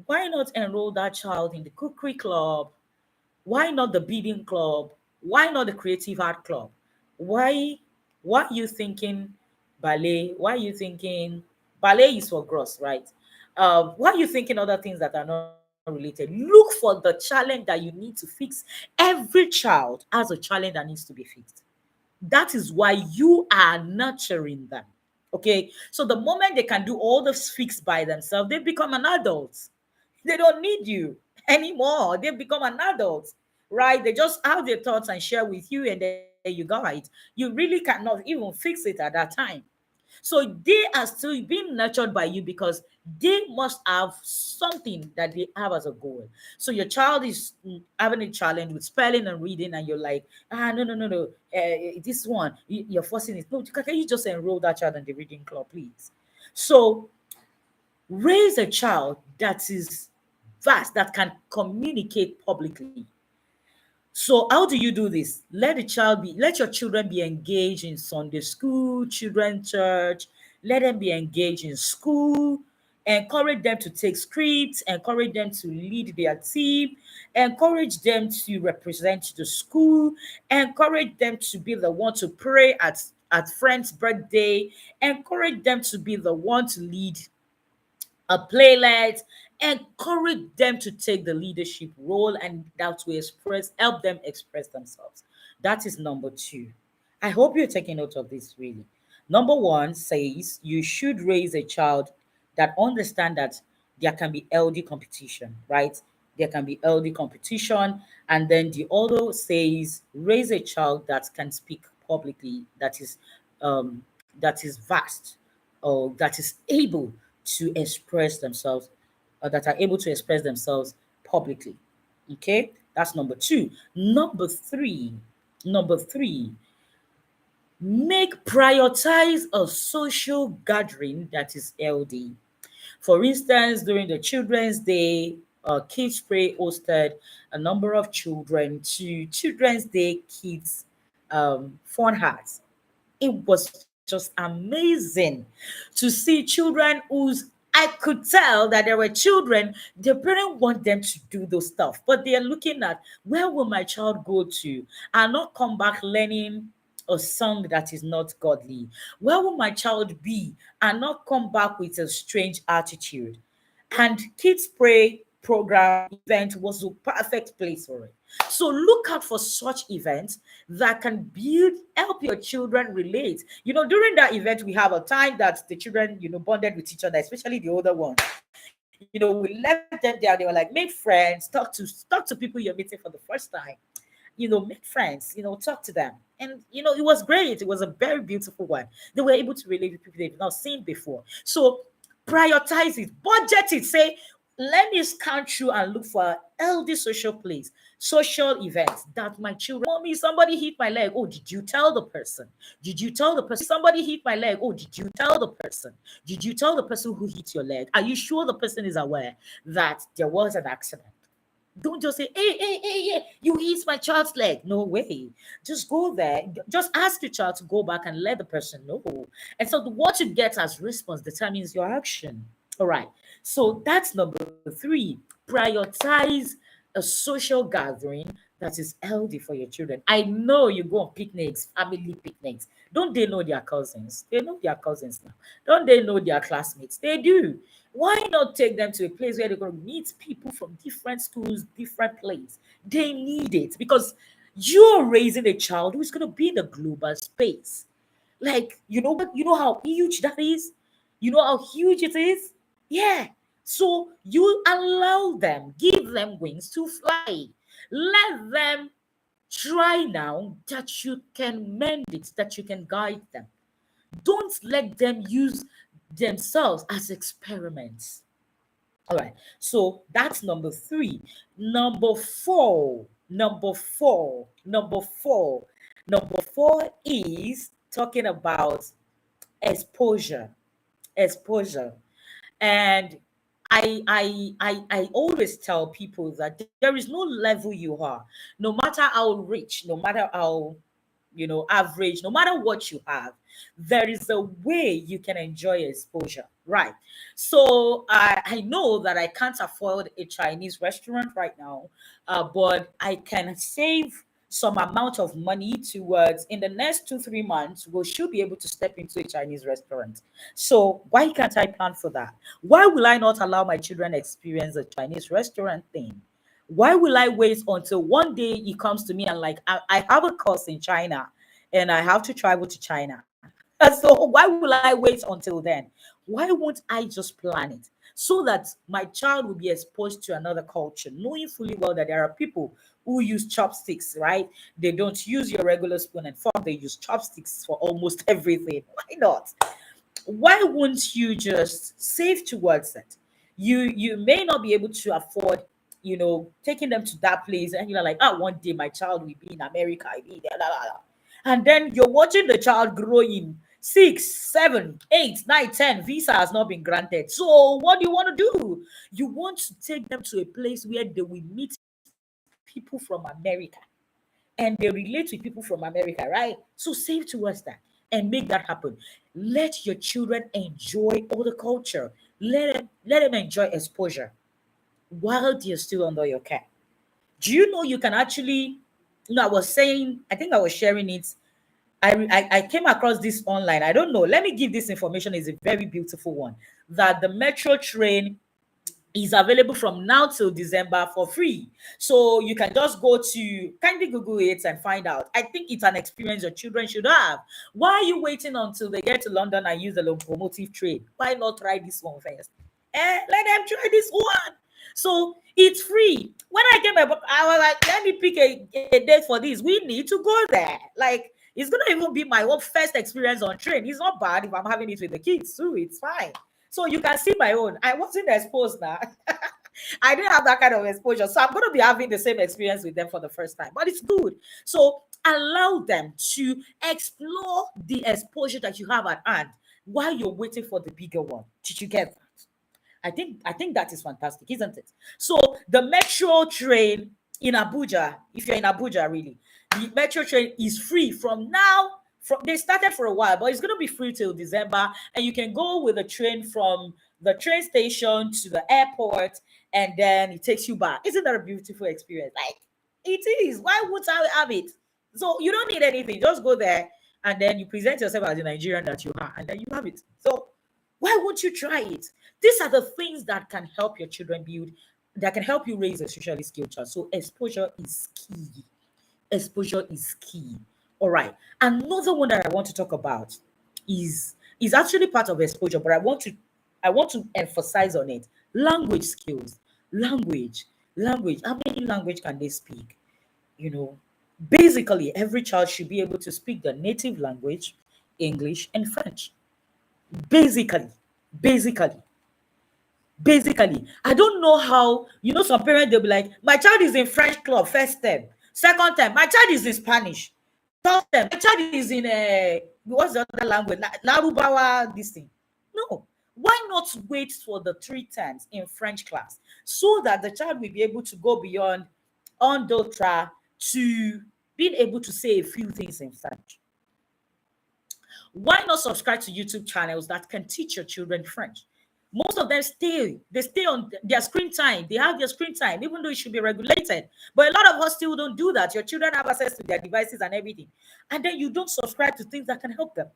Why not enroll that child in the cookery club? Why not the beading club? Why not the creative art club? Why are you thinking ballet? Why are you thinking ballet is for gross, right? Why are you thinking other things that are not related? Look for the challenge that you need to fix. Every child has a challenge that needs to be fixed. That is why you are nurturing them. Okay. So the moment they can do all the fix by themselves, they become an adult. They don't need you anymore. They've become an adult, right? They just have their thoughts and share with you, and then you got it. You really cannot even fix it at that time. So they are still being nurtured by you because they must have something that they have as a goal. So your child is having a challenge with spelling and reading, and you're like, no, no, no, no, this one, you're forcing it. No, can you just enroll that child in the reading club, please? So raise a child that is vast, that can communicate publicly. So how do you do this? Let your children be engaged in Sunday school, children church, let them be engaged in school, encourage them to take scripts, encourage them to lead their team, encourage them to represent the school, encourage them to be the one to pray at friend's birthday, encourage them to be the one to lead a playlist, encourage them to take the leadership role and that will help them express themselves. That is number two. I hope you're taking note of this really. Number one says you should raise a child that understand that there can be LD competition, right? There can be LD competition. And then the other says raise a child that can speak publicly, um that is vast, or that is able to express themselves, or that are able to express themselves publicly. Okay, that's number two. Number three, make prioritize a social gathering that is LD. For instance, during the Children's Day, Kids Pray hosted a number of children to Children's Day Kids Fun Hearts. It was just amazing to see children whose I could tell that there were children, their parents want them to do those stuff, but they are looking at where will my child go to and not come back learning a song that is not godly. Where will my child be and not come back with a strange attitude? And Kids Pray program event was a perfect place for it. So look out for such events that can help your children relate. During that event, we have a time that the children, bonded with each other, especially the older ones. We left them there. They were like, make friends, talk to people you're meeting for the first time. Make friends, talk to them. And it was great. It was a very beautiful one. They were able to relate with people they've not seen before. So prioritize it, budget it, say, let me scan through and look for healthy social events that my children. Mommy, somebody hit my leg. Oh, did you tell the person? Did you tell the person? Somebody hit my leg. Oh, did you tell the person? Did you tell the person who hit your leg? Are you sure the person is aware that there was an accident? Don't just say, hey, yeah, you hit my child's leg. No way. Just go there. Just ask your child to go back and let the person know. And so what you get as response determines your action. All right. So that's number three. Prioritize a social gathering that is healthy for your children. I know you go on picnics, family picnics. Don't they know their cousins? They know their cousins now. Don't they know their classmates? They do. Why not take them to a place where they're going to meet people from different schools, different places? They need it because you're raising a child who's going to be in the global space. Like, you know how huge that is? You know how huge it is? Yeah. So you allow them, give them wings to fly. Let them try now that you can mend it, that you can guide them. Don't let them use themselves as experiments. All right. So that's number three. Number four. Number four. Number four. Number four is talking about exposure. Exposure. And I always tell people that there is no level you are, no matter how rich, no matter how average, no matter what you have, there is a way you can enjoy exposure, right? So I know that I can't afford a Chinese restaurant right now, but I can save some amount of money towards in the next 2 3 months we should be able to step into a Chinese restaurant. So why can't I plan for that? Why will I not allow my children experience a Chinese restaurant thing? Why will I wait until one day he comes to me and like I have a course in China and I have to travel to China? So why will I wait until then? Why won't I just plan it? so that my child will be exposed to another culture, knowing fully well that there are people who use chopsticks, right? They don't use your regular spoon and fork, they use chopsticks for almost everything. Why not? Why wouldn't you just save towards it? You may not be able to afford, taking them to that place, and you're like, one day my child will be in America, I'll be there, la, la, la. And then you're watching the child growing 6, 7, 8, 9, 10. Visa has not been granted. So what do you want to do? You want to take them to a place where they will meet people from America and they relate with people from America, right? So save towards that and make that happen. Let your children enjoy all the culture. Let them enjoy exposure while they're still under your care. Do you know you can actually, I was saying, I think I was sharing it. I came across this online. I don't know. Let me give this information. Is a very beautiful one. That the metro train is available from now till December for free. So you can just go to kindly Google it and find out. I think it's an experience your children should have. Why are you waiting until they get to London and use the locomotive train? Why not try this one first? Let them try this one. So it's free. When I came up, I was like, let me pick a date for this. We need to go there. Like, it's gonna even be my own first experience on train. It's not bad if I'm having it with the kids too. It's fine. So you can see my own. I wasn't exposed now. I didn't have that kind of exposure. So I'm going to be having the same experience with them for the first time. But it's good. So allow them to explore the exposure that you have at hand while you're waiting for the bigger one. Did you get that? I think that is fantastic, isn't it? So the metro train in Abuja, if you're in Abuja, really, the metro train is free from now. From they started for a while, but it's gonna be free till December, and you can go with a train from the train station to the airport, and then it takes you back. Isn't that a beautiful experience? Like it is. Why would I have it? So you don't need anything. Just go there, and then you present yourself as a Nigerian that you are, and then you have it. So why won't you try it? These are the things that can help your children build, that can help you raise a socially skilled child. So exposure is key. Exposure is key. All right. Another one that I want to talk about is actually part of exposure, but I want to emphasize on it. Language skills. Language. Language. How many language can they speak? You know, basically every child should be able to speak the native language, English and French. Basically. Basically. Basically, I don't know how, some parents, they'll be like, my child is in French club, first term. Second time, my child is in Spanish. Third term, my child is in, what's the other language? Larubawa, this thing. No. Why not wait for the 3 terms in French class so that the child will be able to go beyond on Dotra to being able to say a few things in French? Why not subscribe to YouTube channels that can teach your children French? Most of them stay on their screen time. They have their screen time, even though it should be regulated. But a lot of us still don't do that. Your children have access to their devices and everything. And then you don't subscribe to things that can help them.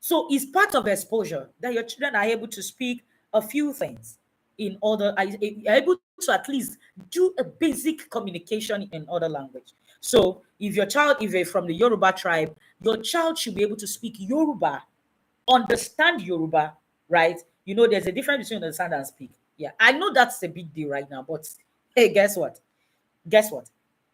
So it's part of exposure that your children are able to speak a few things in order, are able to at least do a basic communication in other language. So if you're from the Yoruba tribe, your child should be able to speak Yoruba, understand Yoruba, right? There's a difference between understand and speak. Yeah, I know that's a big deal right now, but hey, guess what? Guess what?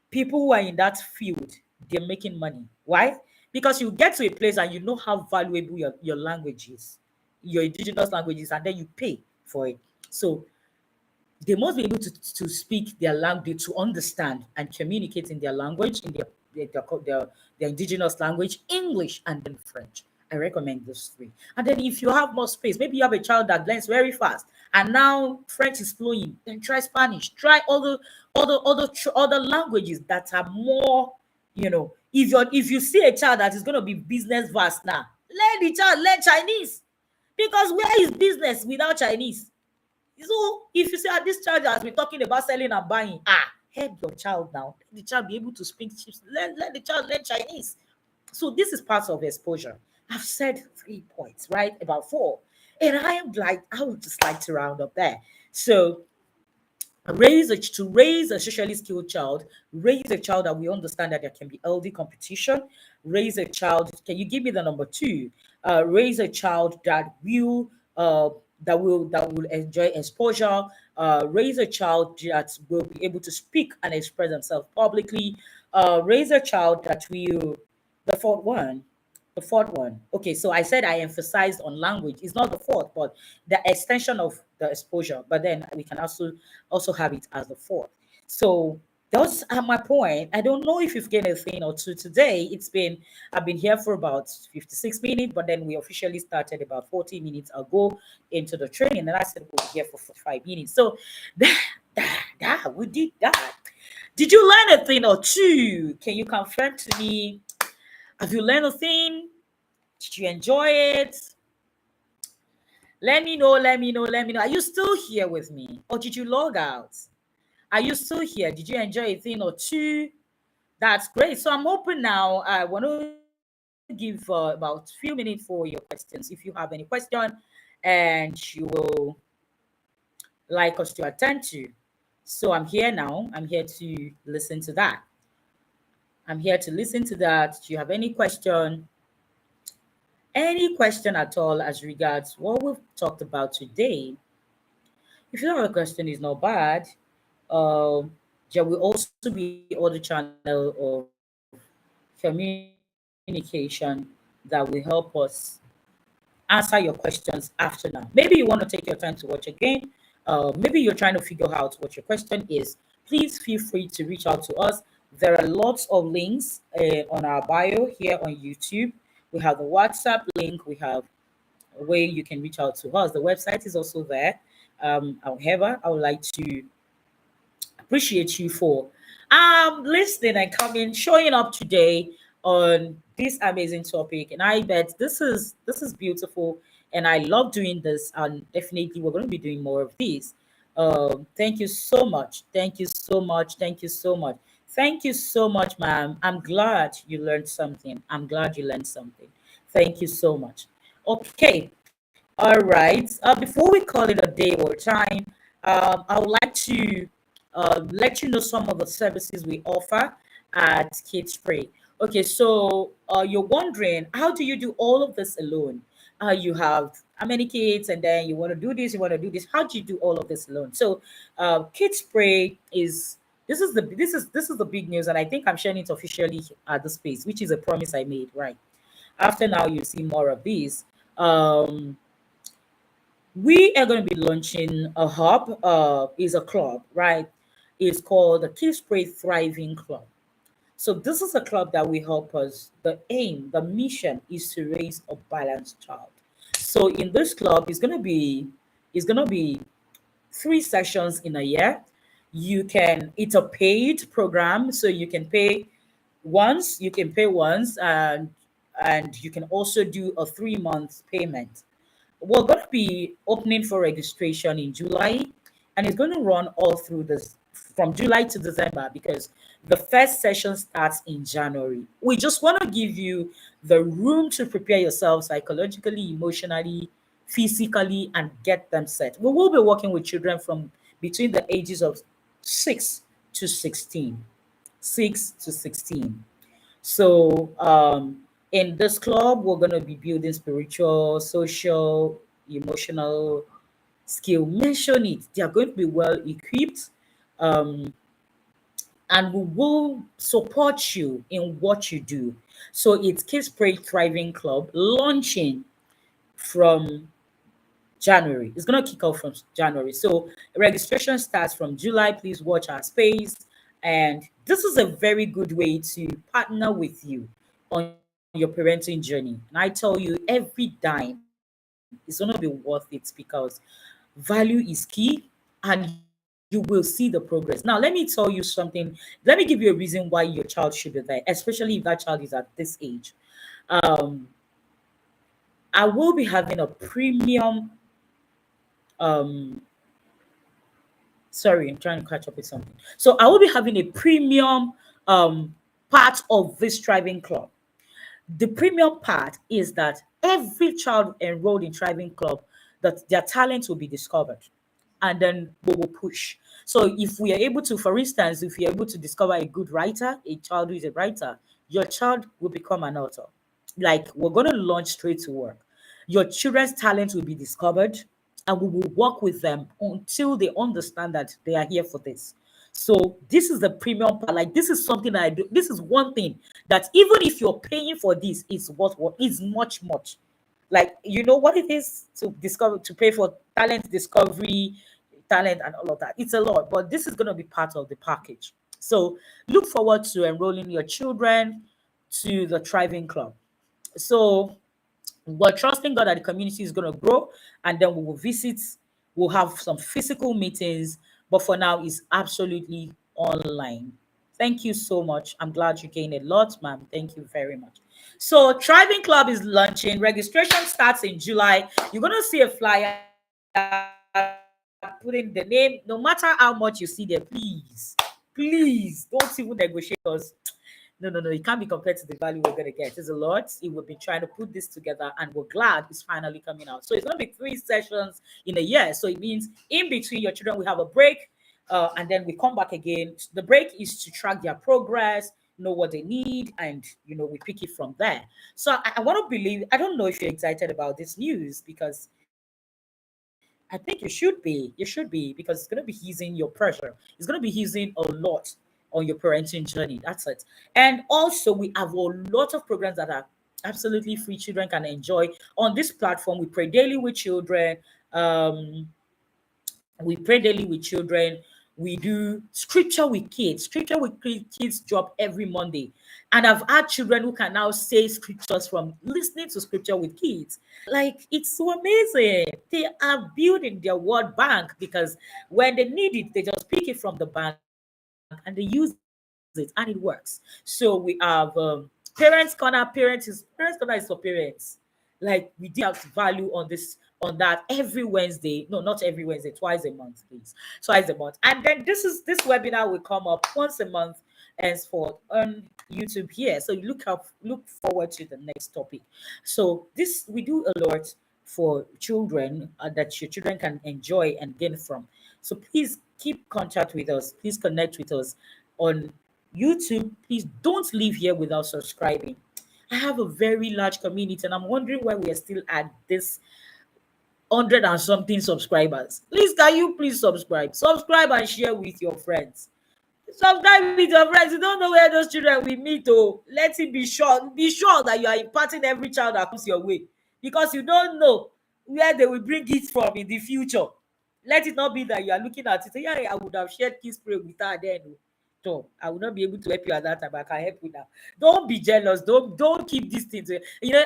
People who are in that field, they're making money. Why? Because you get to a place and you know how valuable your language is, your indigenous languages, and then you pay for it. So they must be able to speak their language, to understand and communicate in their language, in their indigenous language, English, and then French. I recommend those three. And then if you have more space, maybe you have a child that learns very fast, and now French is flowing, then try Spanish, try other languages that are more, if you see a child that is going to be business vast now, let the child learn Chinese, because where is business without Chinese? So if you say, this child has been talking about selling and buying, help your child now. Let the child be able to speak chips. Let the child learn Chinese. So this is part of exposure. I've said 3 points, right? About four. And I would just like to round up there. So to raise a socially skilled child, raise a child that we understand that there can be healthy competition, raise a child, can you give me the number two? Raise a child that will that will enjoy exposure, raise a child that will be able to speak and express themselves publicly, raise a child that will the fourth one. The fourth one. Okay, so I said I emphasized on language. It's not the fourth, but the extension of the exposure. But then we can also have it as the fourth. So those are my point. I don't know if you've gained a thing or two today. I've been here for about 56 minutes, but then we officially started about 40 minutes ago into the training, and I said we'll be here for 45 minutes. So we did that. Did you learn a thing or two? Can you confirm to me? Have you learned a thing? Did you enjoy it? Let me know, let me know, let me know. Are you still here with me? Or did you log out? Are you still here? Did you enjoy a thing or two? That's great. So I'm open now. I want to give about a few minutes for your questions. If you have any question and you will like us to attend to. So I'm here now. I'm here to listen to that. I'm here to listen to that. Do you have any question? Any question at all as regards what we've talked about today? If you have a question, it's not bad. Um, there will also be other channel of communication that will help us answer your questions after now. Maybe you want to take your time to watch again. Maybe you're trying to figure out what your question is. Please feel free to reach out to us. There are lots of links on our bio here on YouTube. We have the WhatsApp link. We have a way you can reach out to us. The website is also there. However, I would like to appreciate you for listening and coming, showing up today on this amazing topic. And I bet this is beautiful, and I love doing this. And definitely, we're going to be doing more of these. Thank you so much. Thank you so much. Thank you so much. Thank you so much, ma'am. I'm glad you learned something. I'm glad you learned something. Thank you so much. Okay. All right. Before we call it a day or time, I would like to let you know some of the services we offer at Kids Spray. Okay, so you're wondering, how do you do all of this alone? You have how many kids, and then you want to do this, you want to do this. How do you do all of this alone? So, Kids Spray is this is the big news, and I think I'm sharing it officially at the space, which is a promise I made. Right after now, you see more of these. Um, we are going to be launching a hub, is a club, right? It's called the Kids Spray Thriving Club. So this is a club that will help us. The aim, the mission is to raise a balanced child. So in this club, it's gonna be 3 sessions in a year. It's a paid program, so you can pay once, and you can also do a 3 month payment. We're going to be opening for registration in July, and it's going to run all through this from July to December, because the first session starts in January. We just want to give you the room to prepare yourself psychologically, emotionally, physically, and get them set. We will be working with children from between the ages of 6 to 16. 6 to 16. So, in this club, we're going to be building spiritual, social, emotional skill. Mention it. They are going to be well equipped, um, and we will support you in what you do. So, it's Kids Pray Thriving Club launching from January. It's going to kick off from January. So registration starts from July. Please watch our space. And this is a very good way to partner with you on your parenting journey. And I tell you, every dime is going to be worth it, because value is key, and you will see the progress. Now, let me tell you something. Let me give you a reason why your child should be there, especially if that child is at this age. Um, I will be having a premium um sorry, I'm trying to catch up with something. So I will be having a premium part of this Thriving Club. The premium part is that every child enrolled in Thriving Club, that their talent will be discovered, and then we will push. So if we are able to, for instance, if we are able to discover a good writer, a child who is a writer, your child will become an author. Like, we're going to launch straight to work. Your children's talent will be discovered. and we will work with them until they understand that they are here for this. So this is the premium part. Like, this is something that I do. This is one thing that even if you're paying for this, it's what is much. Like, you know what it is to discover, to pay for talent discovery, talent and all of that. It's a lot, but this is gonna be part of the package. So look forward to enrolling your children to the Thriving Club. So we're trusting God that the community is going to grow, and then we will visit, we'll have some physical meetings, but for now, it's absolutely online. Thank you so much. I'm glad you gained a lot, ma'am. Thank you very much. So, Thriving Club is launching. Registration starts in July. You're going to see a flyer. Put in the name. No matter how much you see there, please don't even negotiate us. No, it can't be compared to the value we're gonna get. It's a lot. We've been trying to put this together, and we're glad it's finally coming out. So it's gonna be 3 sessions in a year. So it means in between your children we have a break, and then we come back again. The break is to track their progress, know what they need, and we pick it from there. So I want to believe. I don't know if you're excited about this news, because I think you should be. You should be, because it's gonna be easing your pressure. It's gonna be easing a lot on your parenting journey. That's it. And also, we have a lot of programs that are absolutely free. Children can enjoy on this platform. We pray daily with children. Um, we pray daily with children. We do scripture with kids. Scripture with kids drop every Monday. And I've had children who can now say scriptures from listening to scripture with kids. Like, it's so amazing. They are building their word bank, because when they need it, they just pick it from the bank and they use it, and it works. So we have parents corner is for parents. Like, we deal out value on that every Wednesday. No, not every Wednesday, twice a month, please. Twice a month. And then this webinar will come up once a month henceforth on YouTube here. So you look forward to the next topic. So this we do a lot for children, that your children can enjoy and gain from. So please keep contact with us. Please connect with us on YouTube. Please don't leave here without subscribing. I have a very large community, and I'm wondering why we are still at this 100 and something subscribers. Please, can you please subscribe? Subscribe and share with your friends. Subscribe with your friends. You don't know where those children will meet. Oh, let it be sure. Be sure that you are imparting every child that comes your way, because you don't know where they will bring it from in the future. Let it not be that you are looking at it. Say, yeah, I would have shared kiss spray with her then. Oh. So I will not be able to help you at that time, but I can help you now. Don't be jealous. Don't keep this thing to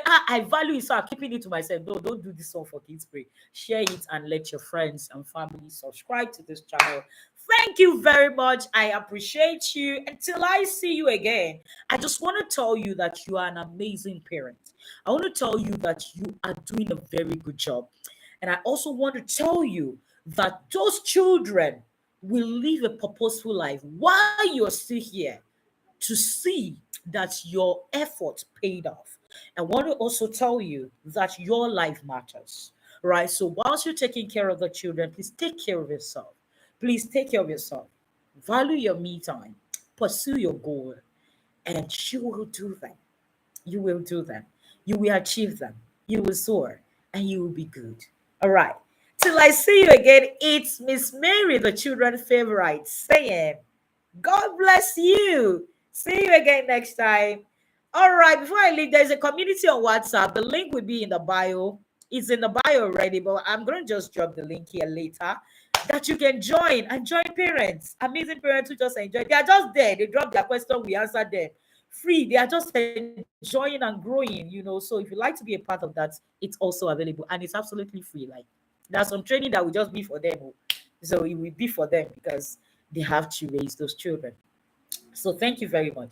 I value it, so I'm keeping it to myself. No, don't do this one for kids spray. Share it and let your friends and family subscribe to this channel. Thank you very much. I appreciate you. Until I see you again, I just want to tell you that you are an amazing parent. I want to tell you that you are doing a very good job. And I also want to tell you that those children will live a purposeful life while you're still here, to see that your effort paid off. I want to also tell you that your life matters, right? So whilst you're taking care of the children, please take care of yourself. Please take care of yourself. Value your me time. Pursue your goal, and you will do them. You will do them. You will achieve them. You will soar, and you will be good. All right. Till I see you again, it's Miss Mary, the children favorite, saying, God bless you. See you again next time. All right, before I leave, there's a community on WhatsApp. The link will be in the bio. It's in the bio already, but I'm going to just drop the link here later, that you can join and join parents. Amazing parents who just enjoy. They are just there. They drop their question, we answer them. Free. They are just enjoying and growing. So if you like to be a part of that, it's also available, and it's absolutely free. Like, there's some training that will just be for them. So it will be for them, because they have to raise those children. So thank you very much.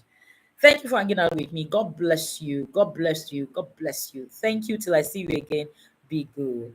Thank you for hanging out with me. God bless you. God bless you. God bless you. Thank you. Till I see you again. Be good.